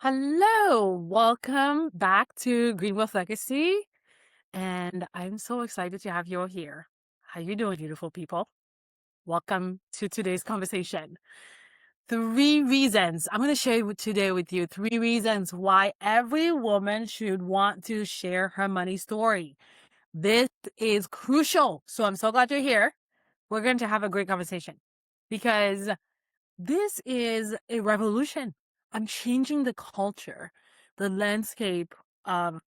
Hello, welcome back to Greenwealth Legacy, and I'm so excited to have you all here. How you doing, beautiful people? Welcome to today's conversation. Three reasons I'm going to share today with you. Three reasons why every woman should want to share her money story. This is crucial. So I'm so glad you're here. We're going to have a great conversation because this is a revolution. I'm changing the culture, the landscape of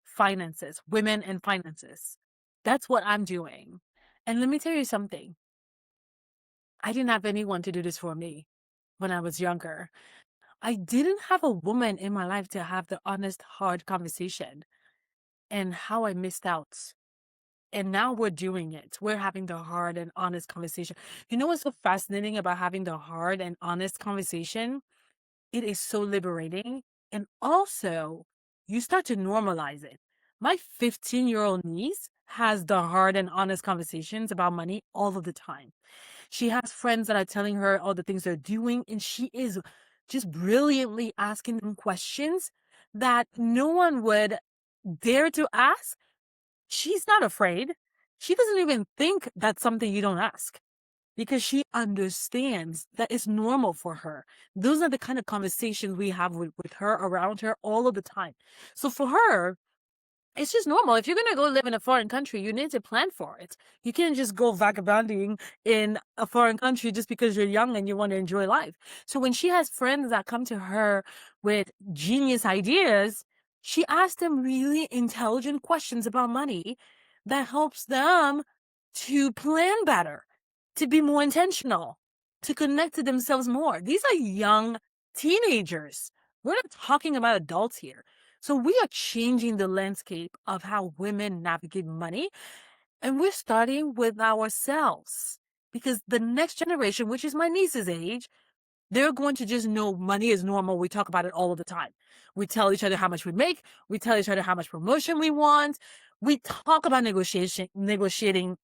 finances, women and finances. That's what I'm doing. And let me tell you something. I didn't have anyone to do this for me when I was younger. I didn't have a woman in my life to have the honest, hard conversation and how I missed out. And now we're doing it. We're having the hard and honest conversation. You know what's so fascinating about having the hard and honest conversation? It is so liberating. And also, you start to normalize it. My 15-year-old niece has the hard and honest conversations about money all of the time. She has friends that are telling her all the things they're doing, and she is just brilliantly asking them questions that no one would dare to ask. She's not afraid. She doesn't even think that's something you don't ask because she understands that it's normal for her. Those are the kind of conversations we have with her, around her, all of the time. So for her, it's just normal. If you're going to go live in a foreign country, you need to plan for it. You can't just go vagabonding in a foreign country just because you're young and you want to enjoy life. So when she has friends that come to her with genius ideas, she asks them really intelligent questions about money that helps them to plan better, to be more intentional, to connect to themselves more. These are young teenagers. We're not talking about adults here. So we are changing the landscape of how women navigate money, and we're starting with ourselves because the next generation, which is my niece's age, they're going to just know money is normal. We talk about it all of the time. We tell each other how much we make. We tell each other how much promotion we want. We talk about negotiating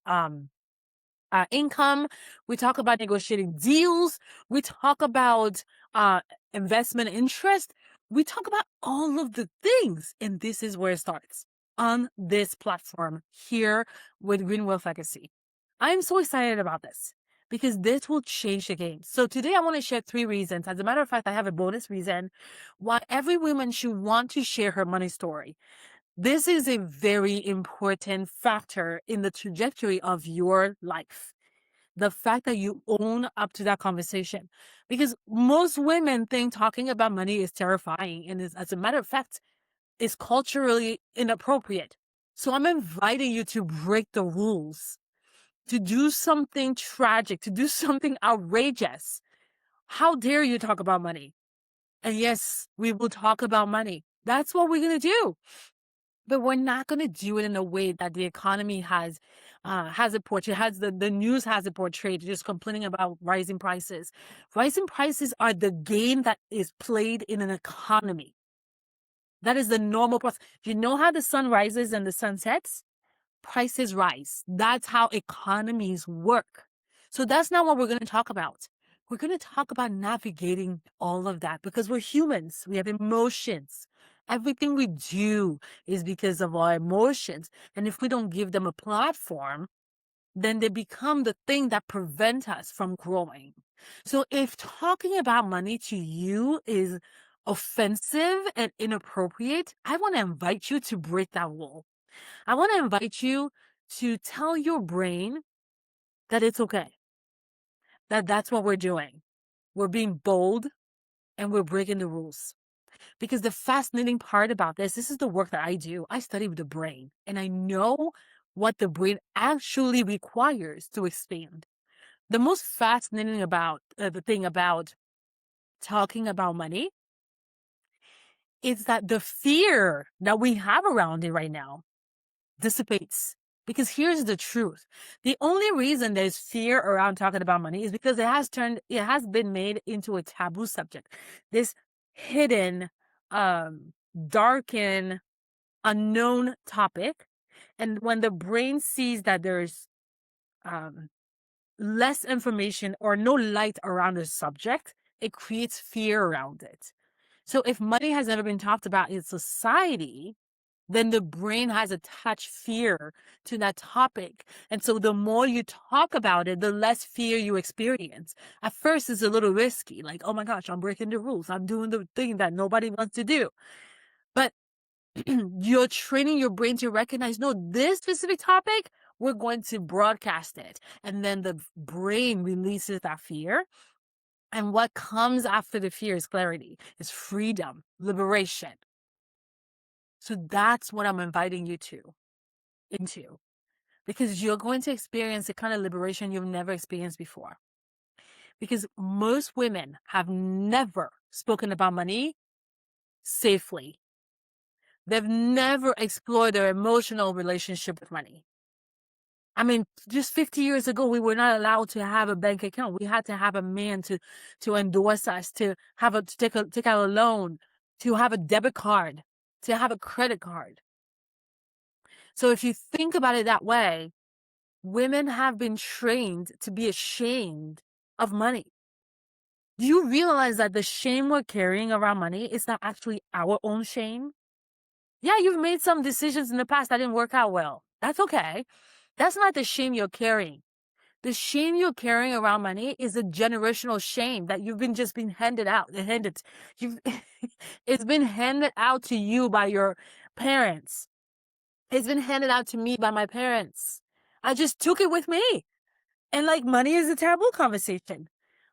income. We talk about negotiating deals. We talk about uh, investment interest. We talk about all of the things. And this is where it starts on this platform here with Greenwealth Legacy. I'm so excited about this because this will change the game. So today I want to share three reasons. As a matter of fact, I have a bonus reason why every woman should want to share her money story. This is a very important factor in the trajectory of your life. The fact that you own up to that conversation. Because most women think talking about money is terrifying. And as a matter of fact, is culturally inappropriate. So I'm inviting you to break the rules, to do something tragic, to do something outrageous. How dare you talk about money? And yes, we will talk about money. That's what we're going to do. But we're not going to do it in a way that the economy has it portrayed, the news has it portrayed, just complaining about rising prices. Rising prices are the game that is played in an economy. That is the normal process. You know how the sun rises and the sun sets? Prices rise. That's how economies work. So that's not what we're going to talk about. We're going to talk about navigating all of that because we're humans. We have emotions. Everything we do is because of our emotions. And if we don't give them a platform, then they become the thing that prevent us from growing. So if talking about money to you is offensive and inappropriate, I want to invite you to break that wall. I want to invite you to tell your brain that it's okay, that that's what we're doing. We're being bold and we're breaking the rules. Because the fascinating part about this is the work that I do. I study the brain and I know what the brain actually requires to expand. The most fascinating about the thing about talking about money is that the fear that we have around it right now dissipates. Because here's the truth. The only reason there's fear around talking about money is because it has been made into a taboo subject. This hidden, darkened, unknown topic. And when the brain sees that there's um, less information or no light around the subject, it creates fear around it. So if money has never been talked about in society, then the brain has attached fear to that topic. And so the more you talk about it, the less fear you experience. At first, it's a little risky, like, oh my gosh, I'm breaking the rules. I'm doing the thing that nobody wants to do. But you're training your brain to recognize, no, this specific topic, we're going to broadcast it. And then the brain releases that fear. And what comes after the fear is clarity, is freedom, liberation. So that's what I'm inviting you into, because you're going to experience the kind of liberation you've never experienced before. Because most women have never spoken about money safely. They've never explored their emotional relationship with money. I mean, just 50 years ago, we were not allowed to have a bank account. We had to have a man to endorse us, to take out a loan, to have a debit card, to have a credit card. So if you think about it that way, women have been trained to be ashamed of money. Do you realize that the shame we're carrying around money is not actually our own shame? Yeah, you've made some decisions in the past that didn't work out well. That's okay. That's not the shame you're carrying. The shame you're carrying around money is a generational shame that you've been just been handed out. It's been handed out to you by your parents. It's been handed out to me by my parents. I just took it with me. And like, money is a terrible conversation.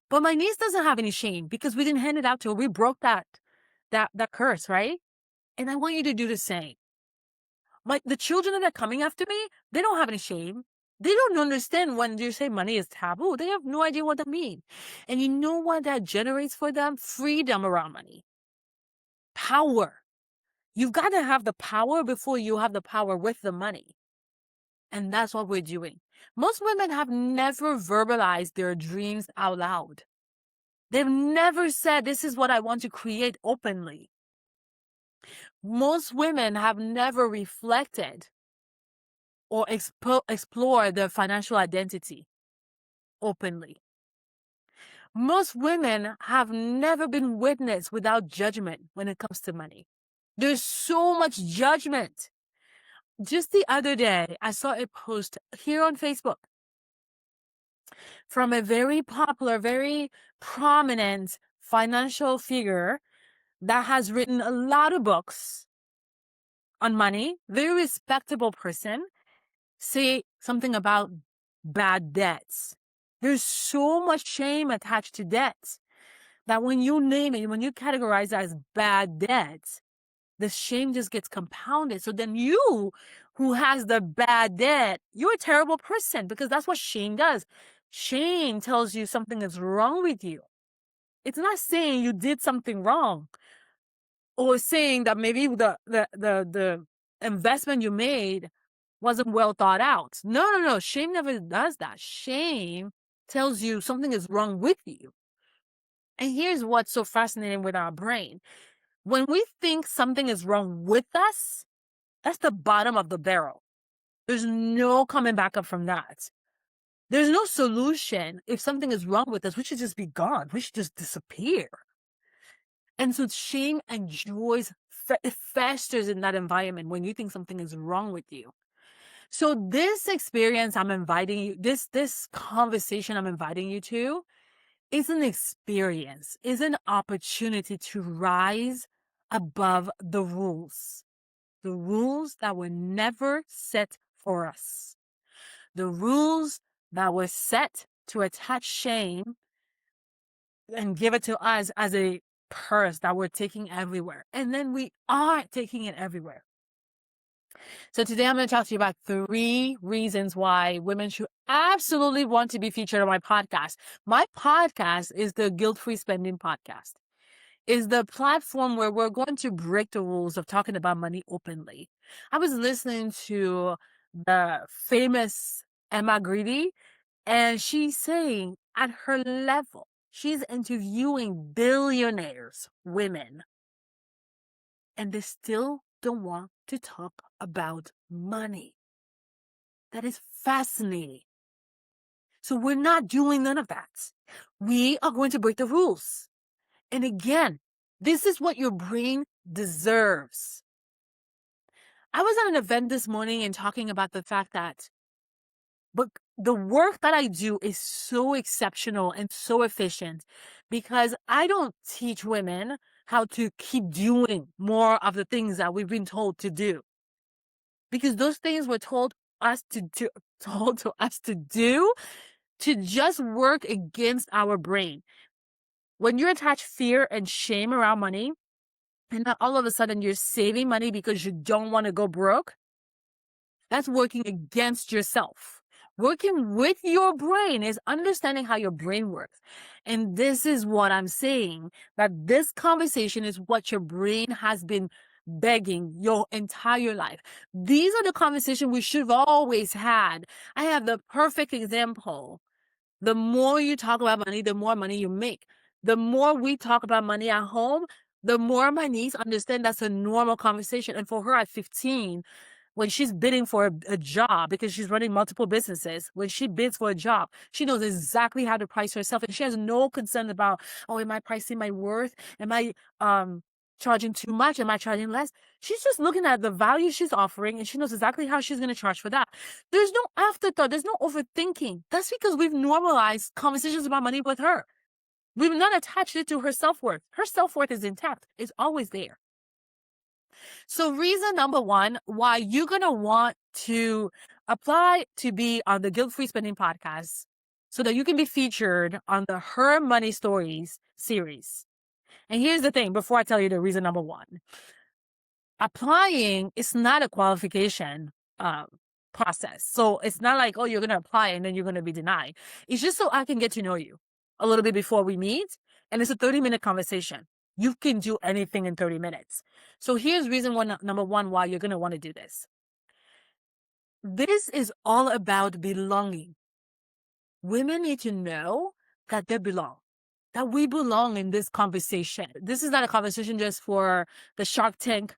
But my niece doesn't have any shame because we didn't hand it out to her. We broke that curse, right? And I want you to do the same. The children that are coming after me, they don't have any shame. They don't understand when you say money is taboo. They have no idea what that means. And you know what that generates for them? Freedom around money. Power. You've got to have the power before you have the power with the money. And that's what we're doing. Most women have never verbalized their dreams out loud. They've never said, this is what I want to create openly. Most women have never reflected or explore their financial identity openly. Most women have never been witnessed without judgment when it comes to money. There's so much judgment. Just the other day, I saw a post here on Facebook from a very popular, very prominent financial figure that has written a lot of books on money, very respectable person, say something about bad debts. There's so much shame attached to debts that when you name it, when you categorize it as bad debts, the shame just gets compounded. So then you, who has the bad debt, you're a terrible person, because that's what shame does. Shame tells you something is wrong with you. It's not saying you did something wrong, or saying that maybe the investment you made wasn't well thought out. No. Shame never does that. Shame tells you something is wrong with you. And here's what's so fascinating with our brain. When we think something is wrong with us, that's the bottom of the barrel. There's no coming back up from that. There's no solution. If something is wrong with us, we should just be gone. We should just disappear. And so shame enjoys, it festers in that environment when you think something is wrong with you. So this experience I'm inviting you, this conversation I'm inviting you to, is an experience, is an opportunity to rise above the rules that were never set for us, the rules that were set to attach shame and give it to us as a curse that we're taking everywhere. And then we are taking it everywhere. So today I'm going to talk to you about 3 reasons why women should absolutely want to be featured on my podcast. My podcast is the Guilt-Free Spending Podcast. Is the platform where we're going to break the rules of talking about money openly. I was listening to the famous Emma Grady, and she's saying at her level, she's interviewing billionaires, women, and they still don't want to talk about money. That is fascinating. So we're not doing none of that. We are going to break the rules. And again, This is what your brain deserves. I was at an event this morning and talking about the fact that but the work that I do is so exceptional and so efficient because I don't teach women how to keep doing more of the things that we've been told to do. Because those things were us to do, told to us to do to just work against our brain. When you attach fear and shame around money, and then all of a sudden you're saving money because you don't want to go broke, that's working against yourself. Working with your brain is understanding how your brain works. And this is what I'm saying, that this conversation is what your brain has been begging your entire life. These are the conversations we should have always had. I have the perfect example. The more you talk about money, the more money you make. The more we talk about money at home, the more my niece understand that's a normal conversation. And for her at 15, when she's bidding for a job, because she's running multiple businesses, when she bids for a job, she knows exactly how to price herself, and she has no concern about, oh, am I pricing my worth? Am I charging too much? Am I charging less? She's just looking at the value she's offering, and she knows exactly how she's going to charge for that. There's no afterthought. There's no overthinking. That's because we've normalized conversations about money with her. We've not attached it to her self-worth. Her self-worth is intact. It's always there. So reason number one, why you're going to want to apply to be on the Guilt-Free Spending podcast so that you can be featured on the Her Money Stories series. And here's the thing, before I tell you the reason number one, applying is not a qualification process. So it's not like, oh, you're going to apply and then you're going to be denied. It's just so I can get to know you a little bit before we meet. And it's a 30-minute conversation. You can do anything in 30 minutes. So here's reason number one why you're going to want to do this. This is all about belonging. Women need to know that they belong, that we belong in this conversation. This is not a conversation just for the Shark Tank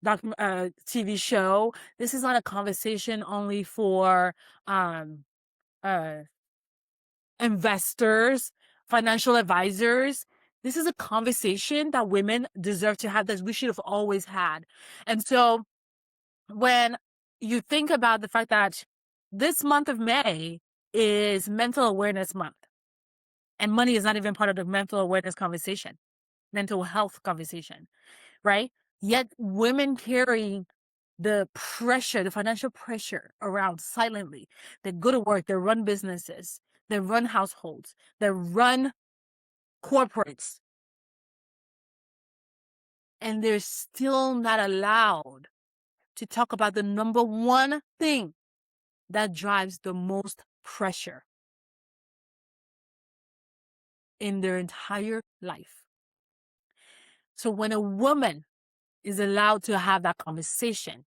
TV show. This is not a conversation only for investors, financial advisors. This is a conversation that women deserve to have, that we should have always had. And so when you think about the fact that this month of May is Mental Awareness Month, and money is not even part of the mental awareness conversation, mental health conversation, right? Yet women carry the pressure, the financial pressure around silently. They go to work, they run businesses, they run households, they run corporates, and they're still not allowed to talk about the number one thing that drives the most pressure in their entire life. So when a woman is allowed to have that conversation,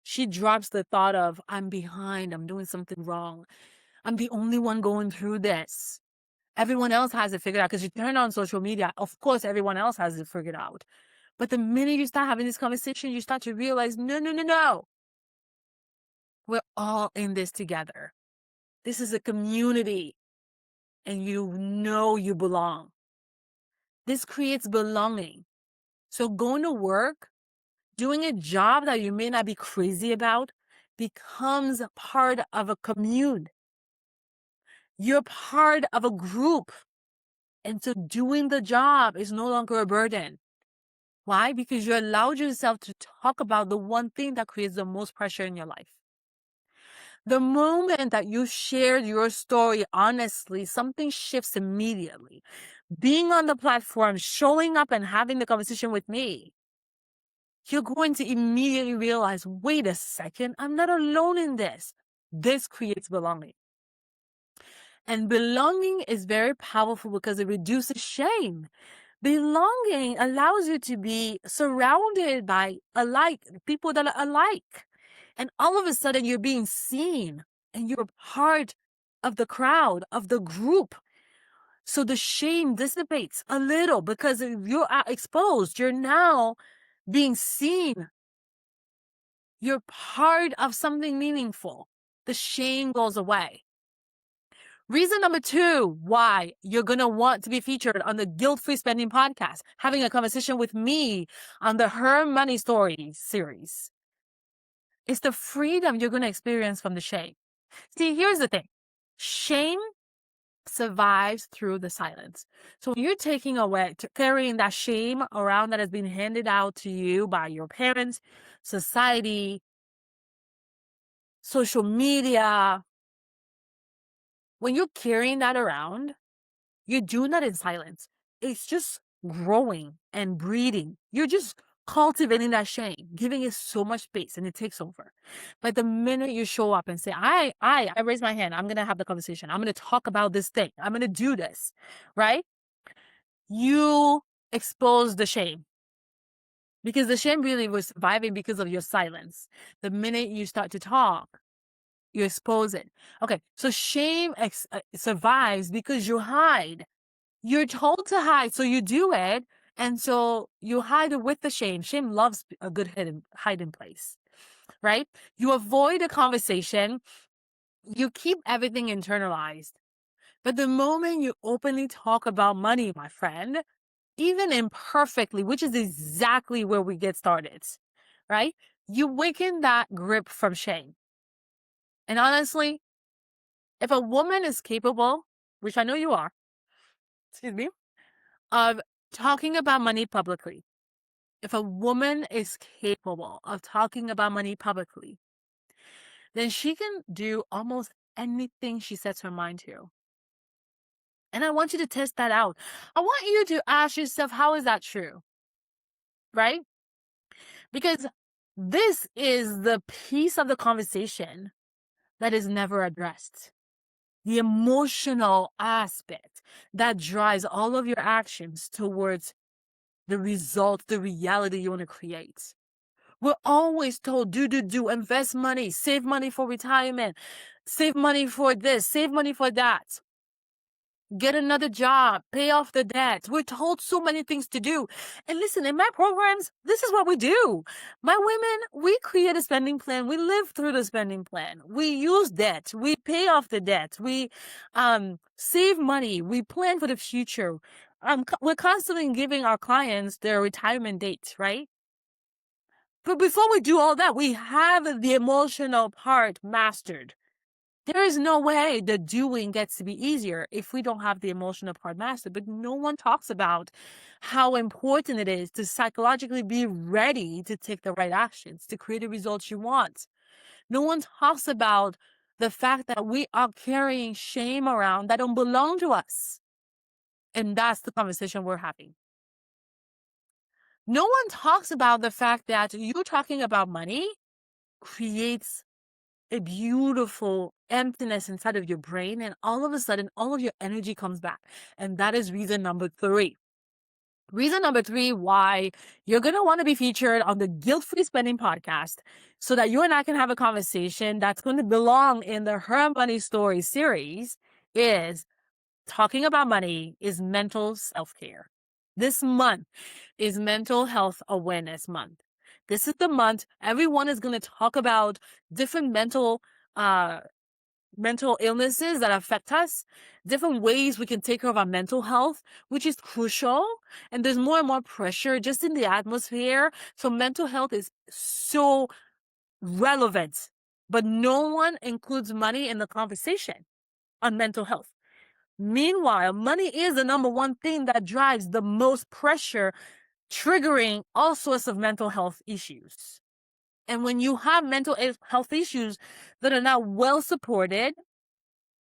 she drops the thought of, I'm behind, I'm doing something wrong, I'm the only one going through this. Everyone else has it figured out, because you turn on social media, of course, everyone else has it figured out. But the minute you start having this conversation, you start to realize, no. We're all in this together. This is a community, and you know you belong. This creates belonging. So going to work, doing a job that you may not be crazy about, becomes part of a commune. You're part of a group. And so doing the job is no longer a burden. Why? Because you allowed yourself to talk about the one thing that creates the most pressure in your life. The moment that you shared your story honestly, something shifts immediately. Being on the platform, showing up and having the conversation with me, you're going to immediately realize, wait a second, I'm not alone in this. This creates belonging. And belonging is very powerful because it reduces shame. Belonging allows you to be surrounded by people that are alike. And all of a sudden you're being seen and you're part of the crowd, of the group. So the shame dissipates a little because you're exposed. You're now being seen. You're part of something meaningful. The shame goes away. Reason number 2 why you're going to want to be featured on the Guilt-Free Spending podcast, having a conversation with me on the Her Money Stories series, is the freedom you're going to experience from the shame. See, here's the thing. Shame survives through the silence. So when you're carrying that shame around that has been handed out to you by your parents, society, social media, when you're carrying that around, you're doing that in silence. It's just growing and breeding. You're just cultivating that shame, giving it so much space, and it takes over. But the minute you show up and say, I raise my hand, I'm going to have the conversation. I'm going to talk about this thing. I'm going to do this, right? You expose the shame. Because the shame really was surviving because of your silence. The minute you start to talk, you expose it. Okay, so shame survives because you hide. You're told to hide, so you do it, and so you hide it with the shame. Shame loves a good hiding place, right? You avoid a conversation. You keep everything internalized. But the moment you openly talk about money, my friend, even imperfectly, which is exactly where we get started, right? You weaken that grip from shame. And honestly, if a woman is capable, which I know you are, excuse me, of talking about money publicly, if a woman is capable of talking about money publicly, then she can do almost anything she sets her mind to. And I want you to test that out. I want you to ask yourself, how is that true? Right? Because this is the piece of the conversation that is never addressed. The emotional aspect that drives all of your actions towards the result, the reality you want to create. We're always told, do, invest money, save money for retirement, save money for this, save money for that. Get another job, pay off the debt. We're told so many things to do. And listen, in my programs, this is what we do. My women, we create a spending plan. We live through the spending plan. We use debt. We pay off the debt. We save money. We plan for the future. We're constantly giving our clients their retirement date, right? But before we do all that, we have the emotional part mastered. There is no way the doing gets to be easier if we don't have the emotional part mastered. But no one talks about how important it is to psychologically be ready to take the right actions, to create the results you want. No one talks about the fact that we are carrying shame around that don't belong to us. And that's the conversation we're having. No one talks about the fact that you talking about money creates a beautiful emptiness inside of your brain, and all of a sudden all of your energy comes back. And that is reason number 3. Reason number 3 why you're going to want to be featured on the Guilt-Free Spending podcast, so that you and I can have a conversation that's going to belong in the Her Money Story series, is talking about money is mental self-care. This month is Mental Health Awareness Month. This is the month everyone is going to talk about different mental illnesses that affect us, different ways we can take care of our mental health, which is crucial. And there's more and more pressure just in the atmosphere. So mental health is so relevant, but no one includes money in the conversation on mental health. Meanwhile, money is the number one thing that drives the most pressure, triggering all sorts of mental health issues. And when you have mental health issues that are not well supported,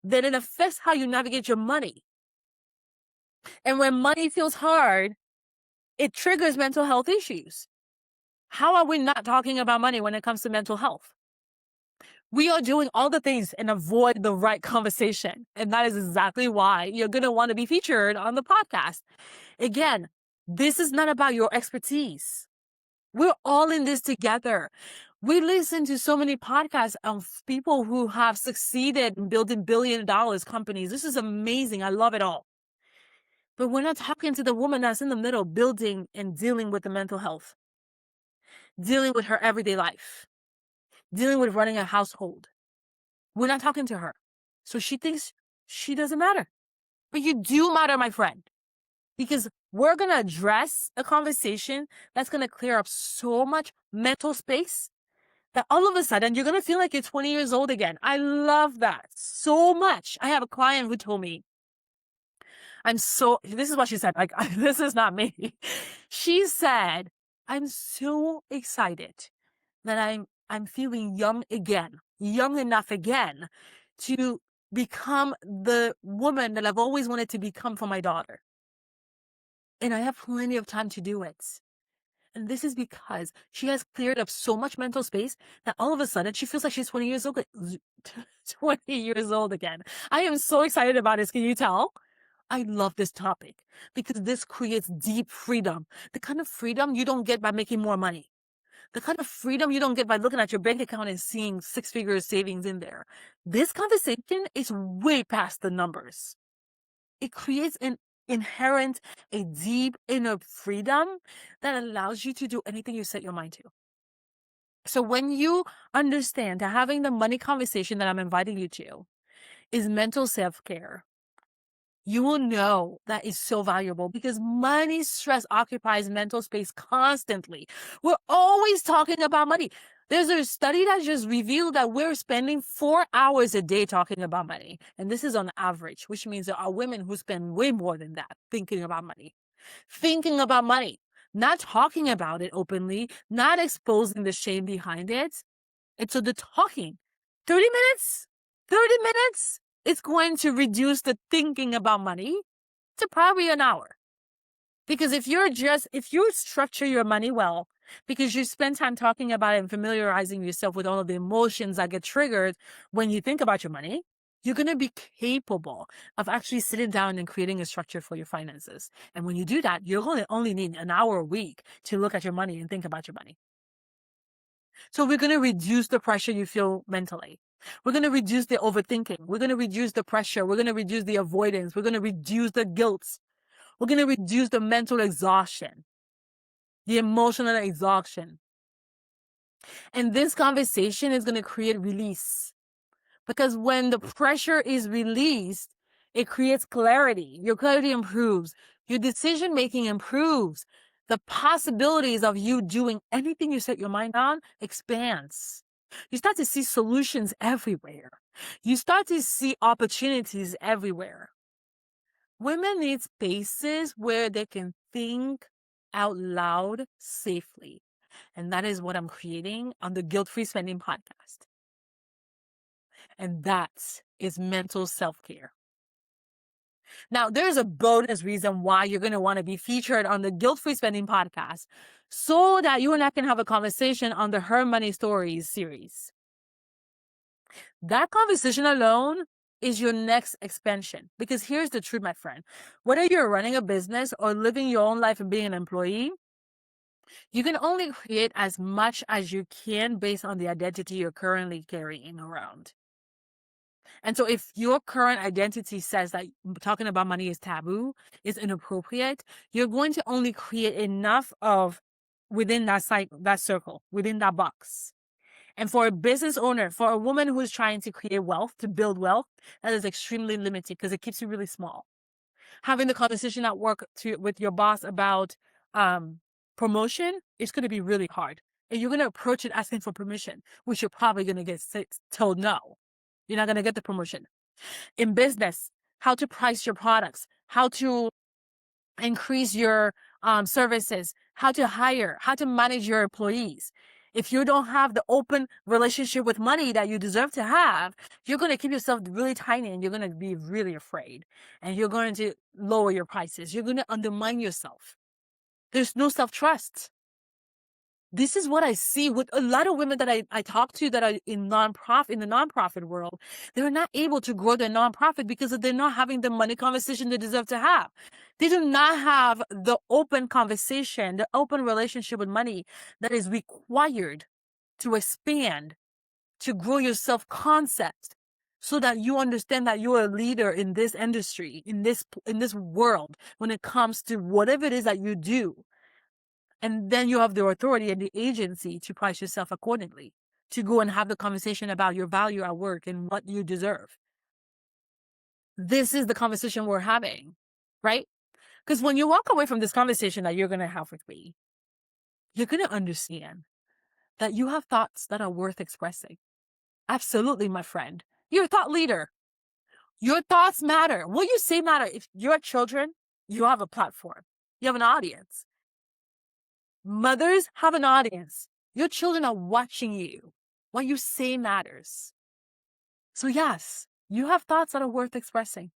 then it affects how you navigate your money. And when money feels hard, it triggers mental health issues. How are we not talking about money when it comes to mental health? We are doing all the things and avoid the right conversation. And that is exactly why you're going to want to be featured on the podcast. Again, this is not about your expertise. We're all in this together. We listen to so many podcasts of people who have succeeded in building $1 billion companies. This is amazing. I love it all. But we're not talking to the woman that's in the middle, building and dealing with the mental health, dealing with her everyday life, dealing with running a household. We're not talking to her. So she thinks She doesn't matter. But you do matter, my friend, because we're going to address a conversation that's going to clear up so much mental space that all of a sudden you're going to feel like you're 20 years old again. I love that so much. I have a client who told me, this is what she said. Like, this is not me. She said, I'm so excited that I'm feeling young again, young enough again to become the woman that I've always wanted to become for my daughter. And I have plenty of time to do it. And this is because she has cleared up so much mental space that all of a sudden she feels like she's 20 years old, 20 years old again. I am so excited about this. Can you tell? I love this topic because this creates deep freedom. The kind of freedom you don't get by making more money. The kind of freedom you don't get by looking at your bank account and seeing six-figure savings in there. This conversation is way past the numbers. It creates an inherent, a deep inner freedom that allows you to do anything you set your mind to. So when you understand that having the money conversation that I'm inviting you to is mental self-care, you will know that is so valuable because money stress occupies mental space constantly. We're always talking about money. There's a study that just revealed that we're spending 4 hours a day talking about money. And this is on average, which means there are women who spend way more than that thinking about money. Thinking about money, not talking about it openly, not exposing the shame behind it. And so the talking, 30 minutes, it's going to reduce the thinking about money to probably an hour. Because if you structure your money well, because you spend time talking about it and familiarizing yourself with all of the emotions that get triggered when you think about your money, you're going to be capable of actually sitting down and creating a structure for your finances. And when you do that, you're going to only need an hour a week to look at your money and think about your money. So we're going to reduce the pressure you feel mentally. We're going to reduce the overthinking. We're going to reduce the pressure. We're going to reduce the avoidance. We're going to reduce the guilt. We're going to reduce the mental exhaustion, the emotional exhaustion. And this conversation is going to create release. Because when the pressure is released, it creates clarity. Your clarity improves. Your decision-making improves. The possibilities of you doing anything you set your mind on expands. You start to see solutions everywhere. You start to see opportunities everywhere. Women need spaces where they can think out loud safely. And that is what I'm creating on the Guilt-Free Spending podcast. And that is mental self-care. Now, there's a bonus reason why you're going to want to be featured on the Guilt-Free Spending podcast so that you and I can have a conversation on the Her Money Stories series. That conversation alone is your next expansion. Because here's the truth, my friend. Whether you're running a business or living your own life and being an employee, you can only create as much as you can based on the identity you're currently carrying around. And so if your current identity says that talking about money is taboo, is inappropriate, you're going to only create enough of within that circle, within that box. And for a business owner, for a woman who is trying to create wealth, to build wealth, that is extremely limited because it keeps you really small. Having the conversation at work with your boss about promotion is going to be really hard. And you're going to approach it asking for permission, which you're probably going to get told no. You're not going to get the promotion. In business, how to price your products, how to increase your services, how to hire, how to manage your employees. If you don't have the open relationship with money that you deserve to have, you're going to keep yourself really tiny and you're going to be really afraid. And you're going to lower your prices. You're going to undermine yourself. There's no self-trust. This is what I see with a lot of women that I talk to that are in the nonprofit world. They're not able to grow their nonprofit because they're not having the money conversation they deserve to have. They do not have the open conversation, the open relationship with money that is required to expand, to grow your self-concept so that you understand that you're a leader in this industry, in this world when it comes to whatever it is that you do. And then you have the authority and the agency to price yourself accordingly, to go and have the conversation about your value at work and what you deserve. this is the conversation we're having, right? Because when you walk away from this conversation that you're going to have with me, you're going to understand that you have thoughts that are worth expressing. Absolutely, my friend. You're a thought leader. Your thoughts matter. What you say matter. If you're children, you have a platform. You have an audience. Mothers have an audience. Your children are watching you. What you say matters. So yes, you have thoughts that are worth expressing.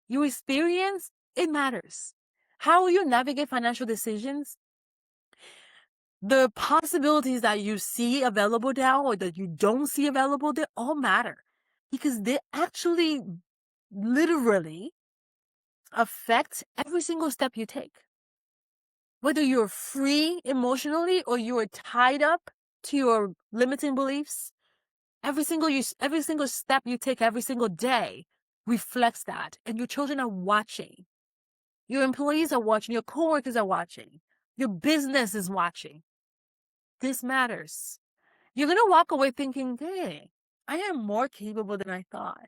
Your experience, it matters. How you navigate financial decisions, the possibilities that you see available now or that you don't see available, they all matter because they actually literally affect every single step you take. Whether you're free emotionally or you are tied up to your limiting beliefs, every single step you take every single day reflects that. And your children are watching. Your employees are watching. Your coworkers are watching. Your business is watching. This matters. You're going to walk away thinking, hey, I am more capable than I thought.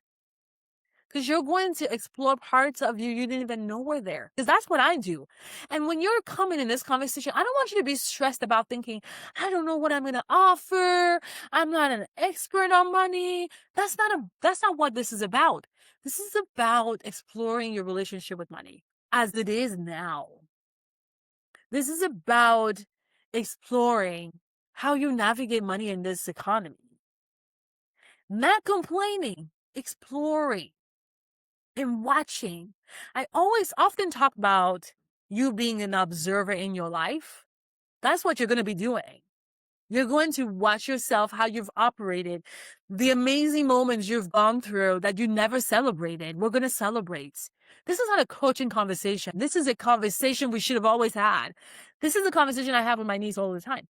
Because you're going to explore parts of you didn't even know were there. Because that's what I do. And when you're coming in this conversation, I don't want you to be stressed about thinking, I don't know what I'm going to offer. I'm not an expert on money. That's not what this is about. This is about exploring your relationship with money as it is now. This is about exploring how you navigate money in this economy. Not complaining, exploring and watching. I often talk about you being an observer in your life. That's what you're going to be doing. You're going to watch yourself, how you've operated, the amazing moments you've gone through that you never celebrated. We're going to celebrate. This is not a coaching conversation. This is a conversation we should have always had. This is a conversation I have with my niece all the time.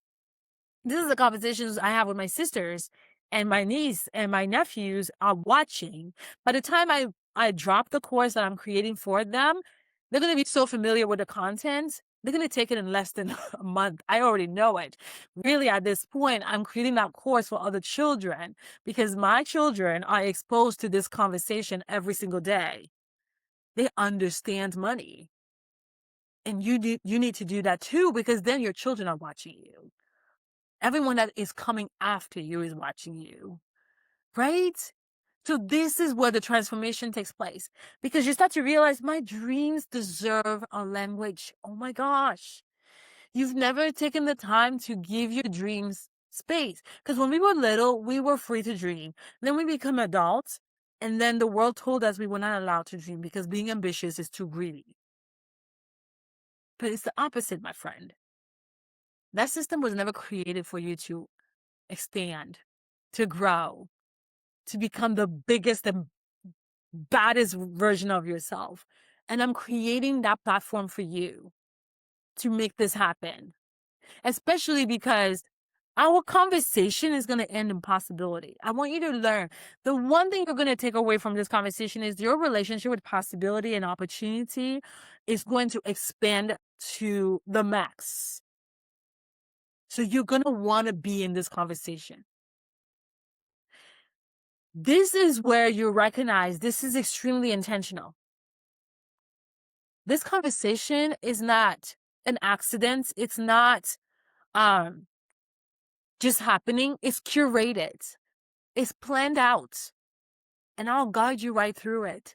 This is the conversations I have with my sisters, and my niece and my nephews are watching. By the time I drop the course that I'm creating for them, they're going to be so familiar with the content. They're going to take it in less than a month. I already know it. Really, at this point, I'm creating that course for other children because my children are exposed to this conversation every single day. They understand money. And you need to do that too, because then your children are watching you. Everyone that is coming after you is watching you, right? So this is where the transformation takes place because you start to realize my dreams deserve a language. Oh my gosh. You've never taken the time to give your dreams space. Because when we were little, we were free to dream. Then we become adults, and then the world told us we were not allowed to dream because being ambitious is too greedy. But it's the opposite, my friend. That system was never created for you to expand, to grow, to become the biggest and baddest version of yourself. And I'm creating that platform for you to make this happen, especially because our conversation is going to end in possibility. I want you to learn the one thing you're going to take away from this conversation is your relationship with possibility and opportunity is going to expand to the max. So you're going to want to be in this conversation. This is where you recognize this is extremely intentional. This conversation is not an accident. It's not just happening. It's curated. It's planned out. And I'll guide you right through it.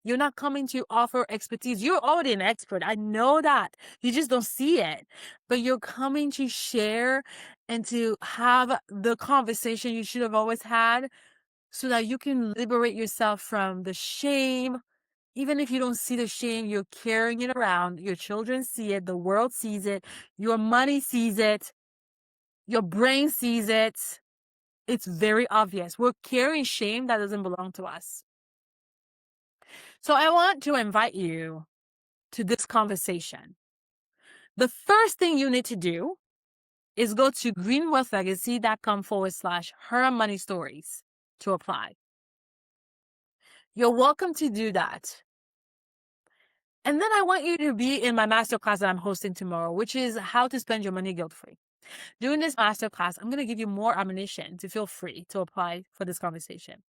You're not coming to offer expertise. You're already an expert. I know that. You just don't see it. But you're coming to share and to have the conversation you should have always had so that you can liberate yourself from the shame. Even if you don't see the shame, you're carrying it around. Your children see it. The world sees it. Your money sees it. Your brain sees it. It's very obvious. We're carrying shame that doesn't belong to us. So I want to invite you to this conversation. The first thing you need to do is go to greenwealthlegacy.com/her money stories to apply. You're welcome to do that. And then I want you to be in my masterclass that I'm hosting tomorrow, which is how to spend your money guilt-free. During this masterclass, I'm going to give you more ammunition to feel free to apply for this conversation.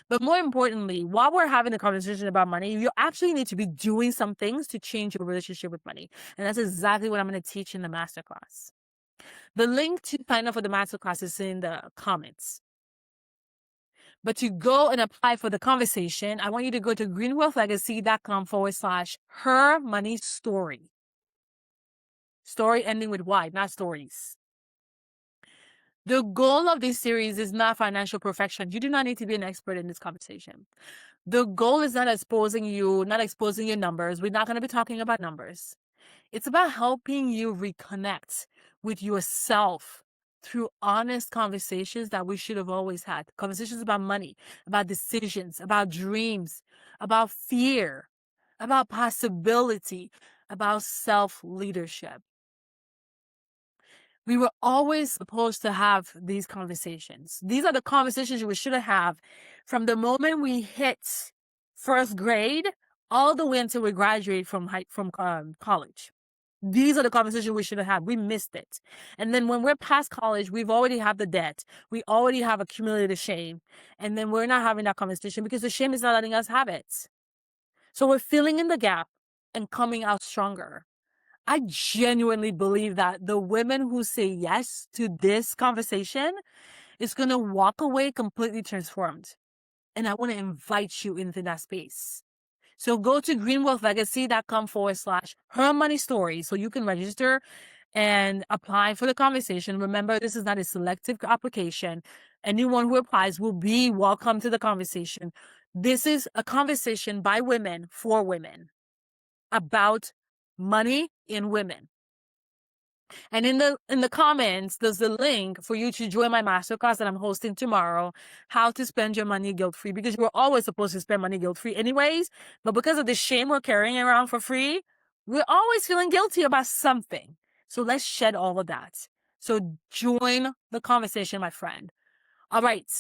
But more importantly, while we're having a conversation about money, you actually need to be doing some things to change your relationship with money. And that's exactly what I'm going to teach in the masterclass. The link to sign up for the masterclass is in the comments. But to go and apply for the conversation, I want you to go to greenwealthlegacy.com/her money story. Story ending with Y, not stories. The goal of this series is not financial perfection. You do not need to be an expert in this conversation. The goal is not exposing your numbers. We're not going to be talking about numbers. It's about helping you reconnect with yourself through honest conversations that we should have always had. Conversations about money, about decisions, about dreams, about fear, about possibility, about self-leadership. We were always supposed to have these conversations. These are the conversations we should have from the moment we hit first grade all the way until we graduate from college. These are the conversations we should have had. We missed it. And then when we're past college, we've already have the debt. We already have accumulated shame. And then we're not having that conversation because the shame is not letting us have it. So we're filling in the gap and coming out stronger. I genuinely believe that the women who say yes to this conversation is going to walk away completely transformed. And I want to invite you into that space. So go to greenwealthlegacy.com/her money story so you can register and apply for the conversation. Remember, this is not a selective application. Anyone who applies will be welcome to the conversation. This is a conversation by women for women about money in women. And in the comments, there's a link for you to join my masterclass that I'm hosting tomorrow, how to spend your money guilt-free, because we're always supposed to spend money guilt-free anyways, but because of the shame we're carrying around for free, we're always feeling guilty about something. So let's shed all of that. So join the conversation, my friend. All right.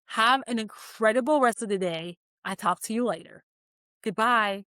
Have an incredible rest of the day. I talk to you later. Goodbye.